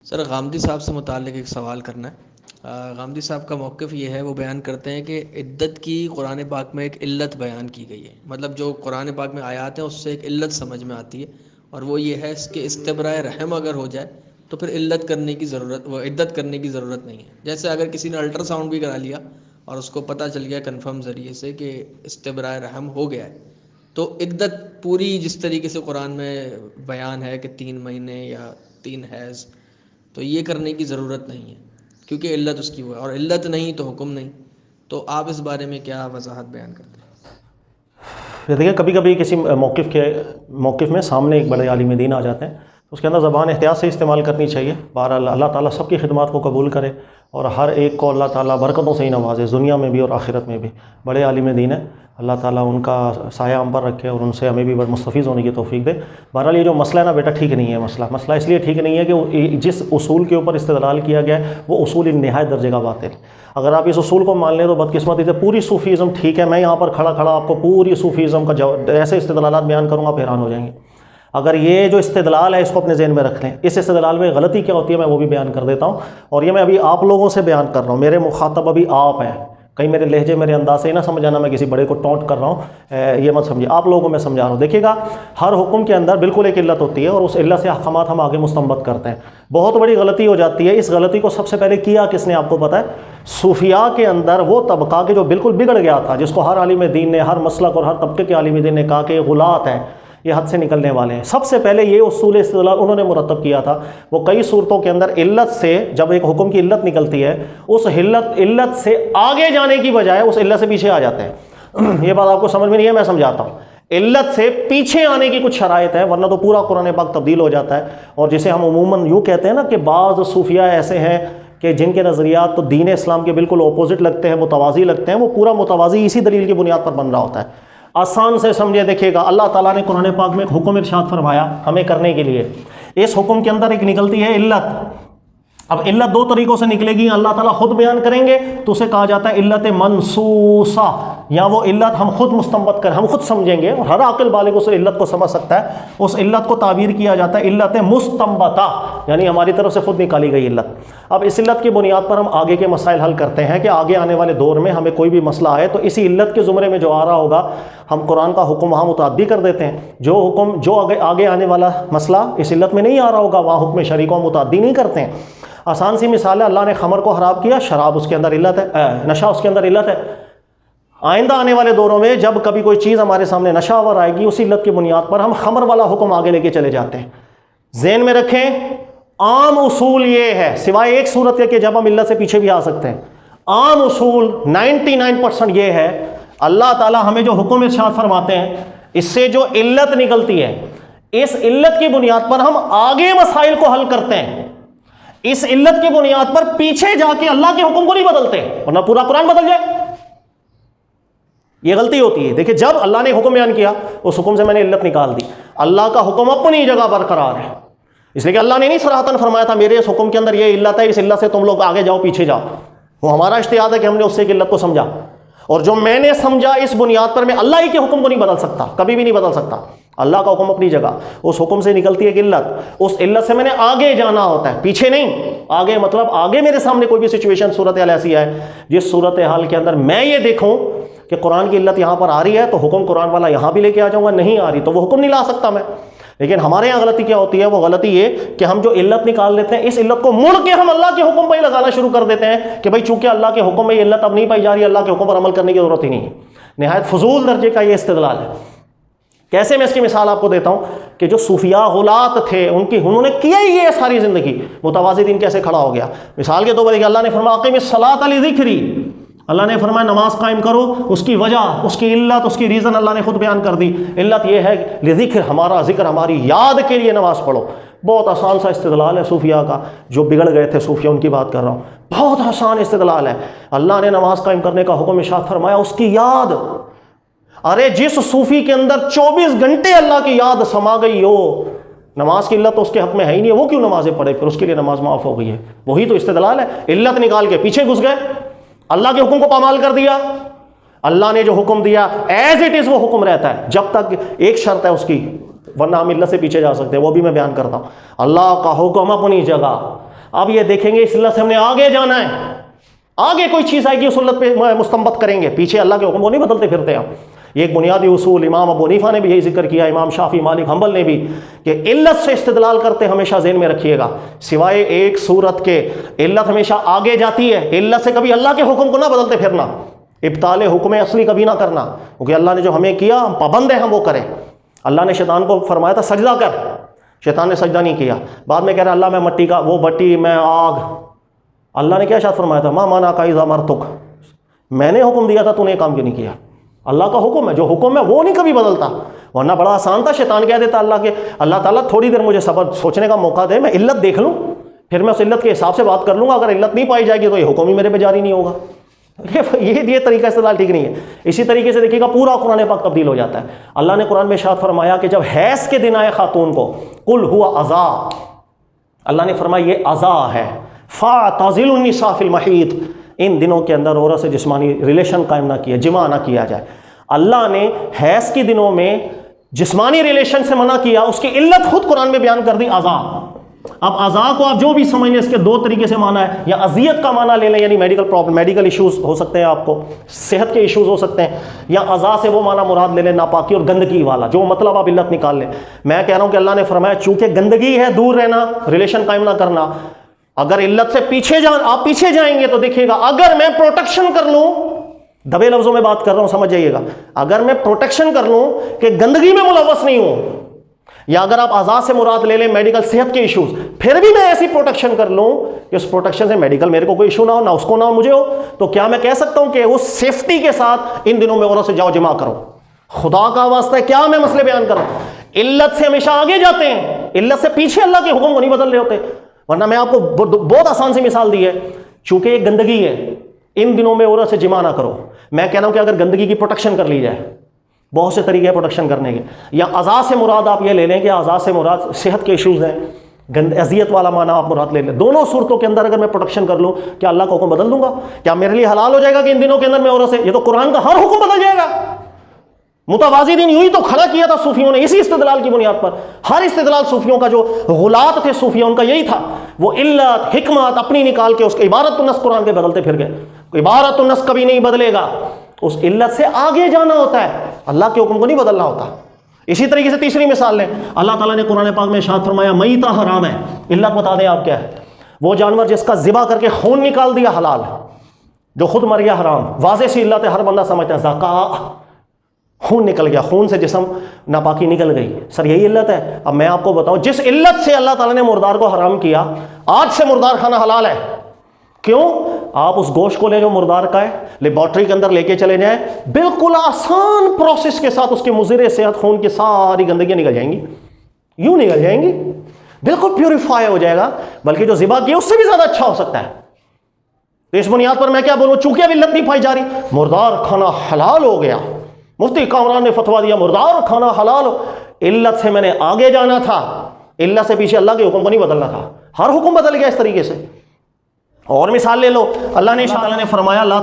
سر غامدی صاحب سے متعلق ایک سوال کرنا ہے۔ غامدی صاحب کا موقف یہ ہے، وہ بیان کرتے ہیں کہ عدت کی قرآن پاک میں ایک علت بیان کی گئی ہے، مطلب جو قرآن پاک میں آیات ہیں اس سے ایک علت سمجھ میں آتی ہے، اور وہ یہ ہے کہ استبراء رحم اگر ہو جائے تو پھر عدت کرنے کی ضرورت نہیں ہے۔ جیسے اگر کسی نے الٹرا ساؤنڈ بھی کرا لیا اور اس کو پتہ چل گیا کنفرم ذریعے سے کہ استبراء رحم ہو گیا ہے، تو عدت پوری جس طریقے سے قرآن میں بیان ہے کہ 3 مہینے یا 3 حیض، تو یہ کرنے کی ضرورت نہیں ہے کیونکہ علت اس کی وہ ہے، اور علت نہیں تو حکم نہیں۔ تو آپ اس بارے میں کیا وضاحت بیان کرتے ہیں؟ دیکھیں، کبھی کبھی کسی موقف میں سامنے ایک بڑے عالم دین آ جاتے ہیں، اس کے اندر زبان احتیاط سے استعمال کرنی چاہیے۔ بہرحال اللہ تعالیٰ سب کی خدمات کو قبول کرے اور ہر ایک کو اللہ تعالیٰ برکتوں سے ہی نوازے، دنیا میں بھی اور آخرت میں بھی۔ بڑے عالم دین ہیں، اللہ تعالیٰ ان کا سایہ ہم پر رکھے اور ان سے ہمیں بھی مستفیض ہونے کی توفیق دے۔ بہرحال یہ جو مسئلہ ہے نا بیٹا، ٹھیک نہیں ہے مسئلہ اس لیے ٹھیک نہیں ہے کہ جس اصول کے اوپر استدلال کیا گیا ہے وہ اصول نہایت درجے کا باطل ہے۔ اگر آپ اس اصول کو مان لیں تو بدقسمتی سے پوری صوفیزم ٹھیک ہے، میں یہاں پر کھڑا آپ کو پوری صوفیزم کا ایسے استدلالات بیان کروں گا آپ حیران ہو جائیں گے۔ اگر یہ جو استدلال ہے اس کو اپنے ذہن میں رکھ لیں، اس استدلال میں غلطی کیا ہوتی ہے میں وہ بھی بیان کر دیتا ہوں، اور یہ میں ابھی آپ لوگوں سے بیان کر رہا ہوں، میرے مخاطب ابھی آپ ہیں، کہیں میرے لہجے میرے انداز سے ہی نہ سمجھانا میں کسی بڑے کو ٹونٹ کر رہا ہوں، یہ مت سمجھیے، آپ لوگوں کو میں سمجھا رہا ہوں۔ دیکھیے گا، ہر حکم کے اندر بالکل ایک علت ہوتی ہے اور اس علت سے احکامات ہم آگے مستنبط کرتے ہیں۔ بہت بڑی غلطی ہو جاتی ہے، اس غلطی کو سب سے پہلے کیا کس نے آپ کو پتہ ہے؟ صوفیاء کے اندر وہ طبقہ کہ جو بالکل بگڑ گیا تھا، جس کو ہر عالم دین نے، ہر مسلک اور ہر طبقے کے عالم دین نے کہا کہ یہ غلات ہیں، یہ حد سے نکلنے والے ہیں۔ سب سے پہلے یہ اصول استدلال انہوں نے مرتب کیا تھا۔ وہ کئی صورتوں کے اندر علت سے، جب ایک حکم کی علت نکلتی ہے، اس علت سے آگے جانے کی بجائے اس علت سے پیچھے آ جاتے ہیں۔ یہ بات آپ کو سمجھ میں نہیں ہے، میں سمجھاتا ہوں۔ علت سے پیچھے آنے کی کچھ شرائط ہے، ورنہ تو پورا قرآن پاک تبدیل ہو جاتا ہے۔ اور جسے ہم عموماً یوں کہتے ہیں نا کہ بعض صوفیاء ایسے ہیں کہ جن کے نظریات تو دین اسلام کے بالکل اپوزٹ لگتے ہیں، متوازی لگتے ہیں، وہ پورا متوازی اسی دلیل کی بنیاد پر بن رہا ہوتا ہے۔ آسان سے سمجھے، دیکھیے گا، اللہ تعالیٰ نے قرآن پاک میں ایک حکم ارشاد فرمایا ہمیں کرنے کے لیے، اس حکم کے اندر ایک نکلتی ہے علت۔ اب علت دو طریقوں سے نکلے گی، اللہ تعالیٰ خود بیان کریں گے تو اسے کہا جاتا ہے علت منصوصہ، یا وہ علت ہم خود مستنبط کریں، ہم خود سمجھیں گے اور ہر عاقل بالغ اس علت کو سمجھ سکتا ہے، اس علت کو تعبیر کیا جاتا ہے علت مستنبطہ، یعنی ہماری طرف سے خود نکالی گئی علت۔ اب اس علت کی بنیاد پر ہم آگے کے مسائل حل کرتے ہیں کہ آگے آنے والے دور میں ہمیں کوئی بھی مسئلہ آئے تو اسی علت کے زمرے میں جو آ رہا ہوگا ہم قرآن کا حکم وہاں متعدی کر دیتے ہیں، جو حکم جو آگے آنے والا مسئلہ اس علت میں نہیں آ رہا ہوگا وہاں حکم شرعی کو ہم متعدی نہیں کرتے ہیں۔ آسان سی مثال ہے، اللہ نے خمر کو حرام کیا، شراب اس کے اندر علت ہے، نشہ اس کے اندر علت ہے۔ آئندہ آنے والے دوروں میں جب کبھی کوئی چیز ہمارے سامنے نشہ آور آئے گی، اسی علت کی بنیاد پر ہم خمر والا حکم آگے لے کے چلے جاتے ہیں۔ ذہن میں رکھیں، عام اصول یہ ہے، سوائے ایک صورت ہے کہ جب ہم علت سے پیچھے بھی آ سکتے ہیں، عام اصول 99% یہ ہے، اللہ تعالیٰ ہمیں جو حکم ارشاد فرماتے ہیں اس سے جو علت نکلتی ہے، اس علت کی بنیاد پر ہم آگے مسائل کو حل کرتے ہیں، اس علت کی بنیاد پر پیچھے جا کے اللہ کے حکم کو نہیں بدلتے، ورنہ پورا قرآن بدل جائے۔ یہ غلطی ہوتی ہے۔ دیکھیں، جب اللہ نے حکم بیان کیا، اس حکم سے میں نے علت نکال دی۔ اللہ کا حکم اپنی جگہ برقرار ہے، اس لیے کہ اللہ نے نہیں صراحتاً فرمایا تھا میرے اس حکم کے اندر یہ علت ہے، اس علت سے تم لوگ آگے جاؤ پیچھے جاؤ۔ وہ ہمارا اجتہاد ہے کہ ہم نے اس سے ایک علت کو سمجھا، اور جو میں نے سمجھا اس بنیاد پر میں اللہ ہی کے حکم کو نہیں بدل سکتا، کبھی بھی نہیں بدل سکتا۔ اللہ کا حکم اپنی جگہ، اس حکم سے نکلتی ہے ایک علت، اس علت سے میں نے آگے جانا ہوتا ہے، پیچھے نہیں۔ آگے مطلب آگے میرے سامنے کوئی بھی سچویشن، صورتحال ایسی ہے جس صورتحال کے اندر میں یہ دیکھوں کہ قرآن کی علت یہاں پر آ رہی ہے تو حکم قرآن والا یہاں بھی لے کے آ جاؤں گا، نہیں آ رہی تو وہ حکم نہیں لا سکتا میں۔ لیکن ہمارے یہاں غلطی کیا ہوتی ہے؟ وہ غلطی یہ کہ ہم جو علت نکال لیتے ہیں، اس علت کو مڑ کے ہم اللہ کے حکم پہ ہی لگانا شروع کر دیتے ہیں کہ بھائی چونکہ اللہ کے حکم میں یہ علت اب نہیں پائی جا رہی، اللہ کے حکم پر عمل کرنے کی ضرورت ہی نہیں ہے۔ نہایت فضول درجے کا یہ استدلال ہے۔ کیسے میں اس کی مثال آپ کو دیتا ہوں کہ جو صوفیاء غلات تھے انہوں نے کیا ہی یہ ساری زندگی، متوازی دین کیسے کھڑا ہو گیا۔ مثال کے طور پر اللہ نے فرمایا اقیم الصلاۃ لذکری، اللہ نے فرمایا نماز قائم کرو، اس کی وجہ، اس کی علت، اس کی ریزن اللہ نے خود بیان کر دی۔ علت یہ ہے لذکر، ہمارا ذکر، ہماری یاد کے لیے نماز پڑھو۔ بہت آسان سا استدلال ہے صوفیاء کا، جو بگڑ گئے تھے صوفیاء، ان کی بات کر رہا ہوں۔ بہت آسان استدلال ہے، اللہ نے نماز قائم کرنے کا حکم ارشاد فرمایا، اس کی یاد۔ ارے جس صوفی کے اندر 24 گھنٹے اللہ کی یاد سما گئی ہو، نماز کی علت تو اس کے حق میں ہے ہی نہیں، وہ کیوں نمازیں پڑھے؟ پھر اس کے لیے نماز معاف ہو گئی ہے۔ وہی تو استدلال ہے، علت نکال کے پیچھے گھس گئے، اللہ کے حکم کو پامال کر دیا۔ اللہ نے جو حکم دیا ایز اٹ از وہ حکم رہتا ہے، جب تک ایک شرط ہے اس کی، ورنہ ہم علت سے پیچھے جا سکتے ہیں، وہ بھی میں بیان کرتا ہوں۔ اللہ کا حکم اپنی جگہ، اب یہ دیکھیں گے اس علت سے ہم نے آگے جانا ہے، آگے کوئی چیز آئے گی اس علت پہ مستنبت کریں گے، پیچھے اللہ کے حکم وہ نہیں بدلتے پھرتے ہم. یہ ایک بنیادی اصول امام ابو حنیفہ نے بھی یہی ذکر کیا، امام شافعی، مالک، حنبل نے بھی، کہ علت سے استدلال کرتے ہمیشہ ذہن میں رکھیے گا، سوائے ایک صورت کے علت ہمیشہ آگے جاتی ہے، علت سے کبھی اللہ کے حکم کو نہ بدلتے پھرنا، ابطال حکم اصلی کبھی نہ کرنا، کیونکہ اللہ نے جو ہمیں کیا ہم پابند ہیں ہم وہ کریں. اللہ نے شیطان کو فرمایا تھا سجدہ کر، شیطان نے سجدہ نہیں کیا، بعد میں کہہ رہا اللہ میں مٹی کا، وہ مٹی میں آگ. اللہ نے کیا ارشاد فرمایا تھا ما مانا کا اذا مرتک، میں نے حکم دیا تھا تو نے کام کیوں نہیں کیا. اللہ کا حکم ہے، جو حکم ہے وہ نہیں کبھی بدلتا، ورنہ بڑا آسان تھا شیطان کہہ دیتا اللہ تعالیٰ تھوڑی دیر مجھے صبر سوچنے کا موقع دے، میں علت دیکھ لوں پھر میں اس علت کے حساب سے بات کر لوں گا، اگر علت نہیں پائی جائے گی تو یہ حکم ہی میرے پہ جاری نہیں ہوگا. یہ طریقہ استدلال ٹھیک نہیں ہے. اسی طریقے سے دیکھیے گا پورا قرآن پاک تبدیل ہو جاتا ہے. اللہ نے قرآن میں ارشاد فرمایا کہ جب حیض کے دن آئے خاتون کو، قل ہوا اذا، اللہ نے فرمایا یہ اذا ہے، فاعتزلوا النساء فی المحیض، ان دنوں کے اندر عورت سے جسمانی ریلیشن قائم نہ کیا، جمع نہ کیا جائے. اللہ نے حیض کے دنوں میں جسمانی ریلیشن سے منع کیا، اس کی علت خود قرآن میں بیان کر دی اذا. اب اذا کو آپ جو بھی سمجھ لیں، اس کے دو طریقے سے معنی ہے، یا اذیت کا معنی لے لیں یعنی میڈیکل پرابلم، میڈیکل ایشوز ہو سکتے ہیں، آپ کو صحت کے ایشوز ہو سکتے ہیں، یا اذا سے وہ معنی مراد لے لیں ناپاکی اور گندگی والا، جو مطلب آپ علت نکال لیں. میں کہہ رہا ہوں کہ اللہ نے فرمایا چونکہ گندگی ہے، دور رہنا، ریلیشن قائم نہ کرنا. اگر علت سے آپ پیچھے جائیں گے تو دیکھیے گا اگر میں پروٹیکشن کر لوں، دبے لفظوں میں بات کر رہا ہوں سمجھ جائیے گا، اگر میں پروٹیکشن کر لوں کہ گندگی میں ملوث نہیں ہوں، یا اگر آپ اعضاء سے مراد لے لیں میڈیکل صحت کے ایشوز، پھر بھی میں ایسی پروٹیکشن کر لوں کہ اس پروٹیکشن سے میڈیکل میرے کو کوئی ایشو نہ ہو، نہ اس کو نہ ہو مجھے ہو، تو کیا میں کہہ سکتا ہوں کہ اس سیفٹی کے ساتھ ان دنوں میں عورت سے جاؤ جمع کرو؟ خدا کا واسطہ ہے کیا میں مسئلے بیان کروں؟ علت سے ہمیشہ آگے جاتے ہیں، علت سے پیچھے اللہ کے حکم کو نہیں بدل رہے ہوتے. ورنہ میں آپ کو بہت آسان سی مثال دی ہے، چونکہ یہ گندگی ہے، ان دنوں میں عورت سے جمع نہ کرو. میں کہہ رہا ہوں کہ اگر گندگی کی پروٹیکشن کر لی جائے، بہت سے طریقے ہیں پروٹیکشن کرنے کے، یا اعضاء سے مراد آپ یہ لے لیں کہ اعضاء سے مراد صحت کے ایشوز ہیں، اذیت والا معنی آپ مراد لے لیں. دونوں صورتوں کے اندر اگر میں پروٹیکشن کر لوں، کیا اللہ کا حکم بدل دوں گا؟ کیا میرے لیے حلال ہو جائے گا کہ ان دنوں کے اندر میں عورت سے؟ یہ تو قرآن کا ہر حکم بدل جائے گا. متوازی دین یوں ہی تو کھڑا کیا تھا صوفیوں نے اسی استدلال کی بنیاد پر. ہر استدلال صوفیوں کا جو غلات تھے صوفیہ ان کا یہی تھا، وہ علت حکمت اپنی نکال کے اس کے عبارت النص قرآن کے بدلتے پھر گئے. عبارت النص کبھی نہیں بدلے گا، اس علت سے آگے جانا ہوتا ہے، اللہ کے حکم کو نہیں بدلنا ہوتا. اسی طریقے سے تیسری مثال لیں، اللہ تعالیٰ نے قرآن پاک میں ارشاد فرمایا میتہ حرام ہے. علت بتا دیں آپ کیا ہے؟ وہ جانور جس کا ذبح کر کے خون نکال دیا حلال، جو خود مر گیا حرام. واضح سی علت ہے، ہر بندہ سمجھتا ہے زکا، خون نکل گیا، خون سے جسم ناپاکی نکل گئی. سر یہی علت ہے. اب میں آپ کو بتاؤں جس علت سے اللہ تعالیٰ نے مردار کو حرام کیا، آج سے مردار کھانا حلال ہے. کیوں؟ آپ اس گوشت کو لے جو مردار کا ہے، لیبارٹری کے اندر لے کے چلے جائیں، بالکل آسان پروسیس کے ساتھ اس کے مضر صحت خون کی ساری گندگیاں نکل جائیں گی. یوں نکل جائیں گی، بالکل پیوریفائی ہو جائے گا، بلکہ جو ذبح کیا اس سے بھی زیادہ اچھا ہو سکتا ہے. تو اس بنیاد پر میں کیا بولوں، چونکہ اب علت نہیں پائی جا رہی، مردار کھانا حلال ہو گیا. مفتی کامران نے فتوا دیا مردار کھانا حلال ہو. علت سے میں نے آگے جانا تھا، علت سے پیچھے اللہ کے حکم کو نہیں بدلنا تھا. ہر حکم بدل گیا اس طریقے سے. اور مثال لے لو، اللہ نے فرمایا لا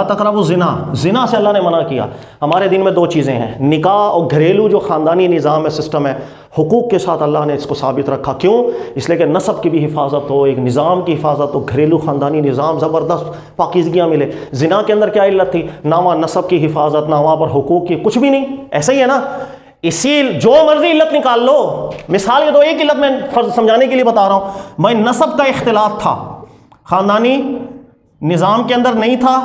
تقربوا زنا. زنا سے اللہ نے منع کیا. ہمارے دین میں دو چیزیں ہیں، نکاح اور گھریلو جو خاندانی نظام ہے، سسٹم ہے، حقوق کے ساتھ اللہ نے اس کو ثابت رکھا. کیوں؟ اس لیے کہ نسب کی بھی حفاظت ہو، ایک نظام کی حفاظت ہو، گھریلو خاندانی نظام زبردست پاکیزگیاں ملے. زنا کے اندر کیا علت تھی؟ نہ وہاں نسب کی حفاظت، نہ وہاں پر حقوق کی، کچھ بھی نہیں. ایسا ہی ہے نا، اسی جو مرضی علت نکال لو. مثال کے تو ایک علت میں سمجھانے کے لیے بتا رہا ہوں، میں نسب کا اختلاط تھا، خاندانی نظام کے اندر نہیں تھا،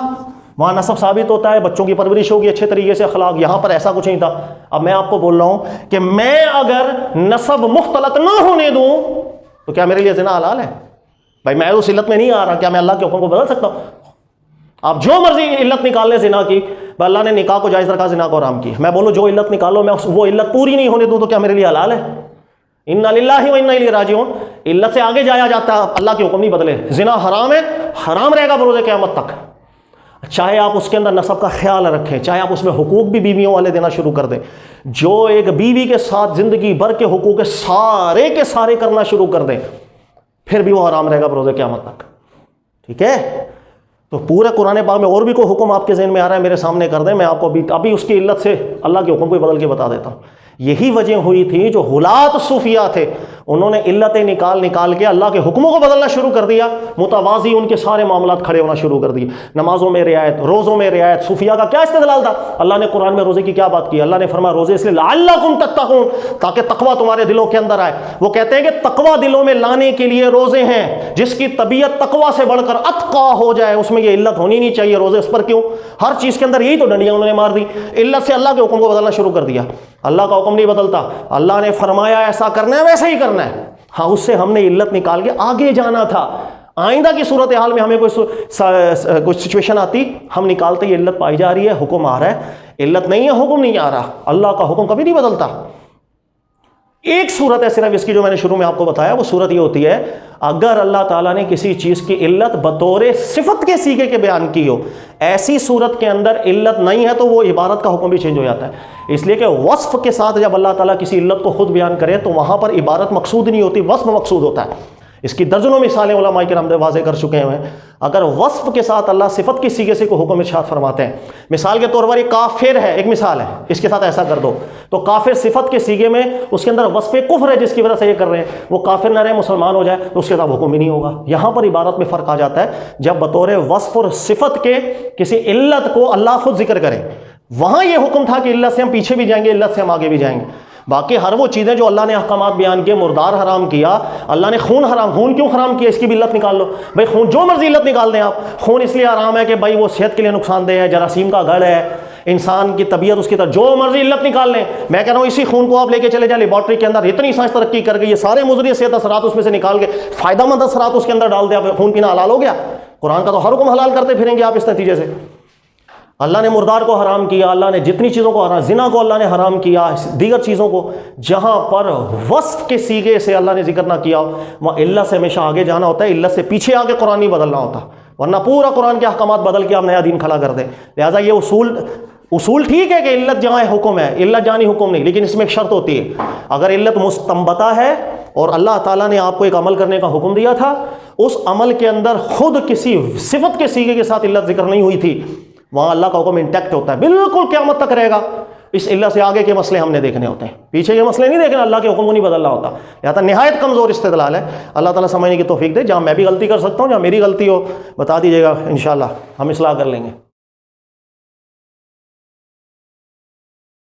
وہاں نسب ثابت ہوتا ہے، بچوں کی پرورش ہوگی اچھے طریقے سے، اخلاق. یہاں پر ایسا کچھ نہیں تھا. اب میں آپ کو بول رہا ہوں کہ میں اگر نسب مختلط نہ ہونے دوں تو کیا میرے لیے زنا حلال ہے؟ بھائی میں اس علت میں نہیں آ رہا، کیا میں اللہ کے حکم کو بدل سکتا ہوں؟ آپ جو مرضی علت نکال لیں زنا کی، اللہ نے نکاح کو جائز رکھا، زنا کو حرام کی. میں بولوں جو علت نکالو، میں وہ علت پوری نہیں ہونے دوں تو کیا میرے لیے حلال ہے؟ انا للہ و انا الیہ راجعون. علت سے آگے جایا جاتا ہے، اللہ کے حکم نہیں بدلے. زنا حرام ہے، حرام رہے گا بروز قیامت تک. چاہے آپ اس کے اندر نسب کا خیال رکھیں، چاہے آپ اس میں حقوق بھی بیویوں والے دینا شروع کر دیں، جو ایک بیوی کے ساتھ زندگی بھر کے حقوق کے سارے کرنا شروع کر دیں، پھر بھی وہ حرام رہے گا بروز قیامت تک. ٹھیک ہے؟ تو پورے قرآن پاک میں اور بھی کوئی حکم آپ کے ذہن میں آ رہا ہے میرے سامنے کر دیں، میں آپ کو ابھی اس کی علت سے اللہ کے حکم کو بدل کے بتا دیتا ہوں. یہی وجہ ہوئی تھی جو غلات صوفیہ تھے، انہوں نے علتیں نکال کے اللہ کے حکموں کو بدلنا شروع کر دیا، متوازی ان کے سارے معاملات کھڑے ہونا شروع کر دیے، نمازوں میں رعایت، روزوں میں رعایت۔ صوفیہ کا کیا استدلال تھا؟ اللہ نے قرآن میں روزے کی کیا بات کی؟ اللہ نے فرمایا روزے اس لیے لعلکم تتقون، تاکہ تقوی تمہارے دلوں کے اندر آئے۔ وہ کہتے ہیں کہ تقوی دلوں میں لانے کے لیے روزے ہیں، جس کی طبیعت تقوی سے بڑھ کر اتقا ہو جائے اس میں یہ علت ہونی نہیں چاہیے، روزے اس پر کیوں؟ ہر چیز کے اندر یہی تو ڈنڈیاں انہوں نے مار دی، علت سے اللہ کے حکم کو بدلنا شروع کر دیا۔ اللہ کا حکم نہیں بدلتا، اللہ نے فرمایا ایسا کرنا ہے ویسا ہی کرنا ہے، ہاں اس سے ہم نے علت نکال کے آگے جانا تھا۔ آئندہ کی صورتحال میں ہمیں کوئی سچویشن آتی، ہم نکالتے یہ علت پائی جا رہی ہے، حکم آ رہا ہے، علت نہیں ہے حکم نہیں آ رہا، اللہ کا حکم کبھی نہیں بدلتا۔ ایک صورت ہے صرف اس کی جو میں نے شروع میں آپ کو بتایا، وہ صورت یہ ہوتی ہے اگر اللہ تعالیٰ نے کسی چیز کی علت بطور صفت کے سیغے کے بیان کی ہو، ایسی صورت کے اندر علت نہیں ہے تو وہ عبارت کا حکم بھی چینج ہو جاتا ہے، اس لیے کہ وصف کے ساتھ جب اللہ تعالیٰ کسی علت کو خود بیان کرے تو وہاں پر عبارت مقصود نہیں ہوتی، وصف مقصود ہوتا ہے۔ اس کی درجنوں مثالیں علماء کرام واضح کر چکے ہیں۔ اگر وصف کے ساتھ اللہ صفت کی سیغے سے کوئی حکم ارشاد فرماتے ہیں، مثال کے طور پر ایک کافر ہے، ایک مثال ہے، اس کے ساتھ ایسا کر دو، تو کافر صفت کے سیغے میں اس کے اندر وصف کفر ہے جس کی وجہ سے یہ کر رہے ہیں، وہ کافر نہ رہے مسلمان ہو جائے تو اس کے ساتھ حکم بھی نہیں ہوگا۔ یہاں پر عبارت میں فرق آ جاتا ہے جب بطور وصف اور صفت کے کسی علت کو اللہ خود ذکر کرے، وہاں یہ حکم تھا کہ علت سے ہم پیچھے بھی جائیں گے، علت سے ہم آگے بھی جائیں گے۔ باقی ہر وہ چیزیں جو اللہ نے احکامات بیان کیے، مردار حرام کیا، اللہ نے خون کیوں حرام کیا، اس کی بھی علت نکال لو بھائی، خون جو مرضی علت نکال دیں آپ، خون اس لیے حرام ہے کہ بھائی وہ صحت کے لیے نقصان دہ ہے، جراثیم کا گھر ہے، انسان کی طبیعت اس کی طرح، جو مرضی علت نکال لیں۔ میں کہہ رہا ہوں اسی خون کو آپ لے کے چلے جائیں لیبارٹری کے اندر، اتنی سائنس ترقی کر گئی ہے، سارے مضر صحت اثرات اس میں سے نکال کے فائدہ مند اثرات اس کے اندر ڈال دیں، خون پینا حلال ہو گیا۔ قرآن کا تو ہر حکم حلال کرتے پھریں گے آپ اس نتیجے سے۔ اللہ نے مردار کو حرام کیا، اللہ نے جتنی چیزوں کو حرام، زنا کو اللہ نے حرام کیا، دیگر چیزوں کو، جہاں پر وصف کے سیغے سے اللہ نے ذکر نہ کیا وہاں علت سے ہمیشہ آگے جانا ہوتا ہے، علت سے پیچھے آگے قرآن نہیں بدلنا ہوتا، ورنہ پورا قرآن کے احکامات بدل کے آپ نیا دین کھڑا کر دیں۔ لہٰذا یہ اصول ٹھیک ہے کہ علت جہاں ہے حکم ہے، علت جانی حکم نہیں، لیکن اس میں ایک شرط ہوتی ہے، اگر علت مستنبطہ ہے اور اللہ تعالیٰ نے آپ کو ایک عمل کرنے کا حکم دیا تھا، اس عمل کے اندر خود کسی صفت کے سیغے کے ساتھ علت ذکر نہیں ہوئی تھی، وہاں اللہ کا حکم انٹیکٹ ہوتا ہے، بالکل قیامت تک رہے گا۔ اس علت سے آگے کے مسئلے ہم نے دیکھنے ہوتے ہیں، پیچھے کے مسئلے نہیں دیکھنے، اللہ کے حکم کو نہیں بدلنا ہوتا۔ لہٰذا نہایت کمزور استدلال ہے، اللہ تعالیٰ سمجھنے کی توفیق دے۔ جہاں میں بھی غلطی کر سکتا ہوں، جہاں میری غلطی ہو بتا دیجیے گا، انشاءاللہ ہم اصلاح کر لیں گے۔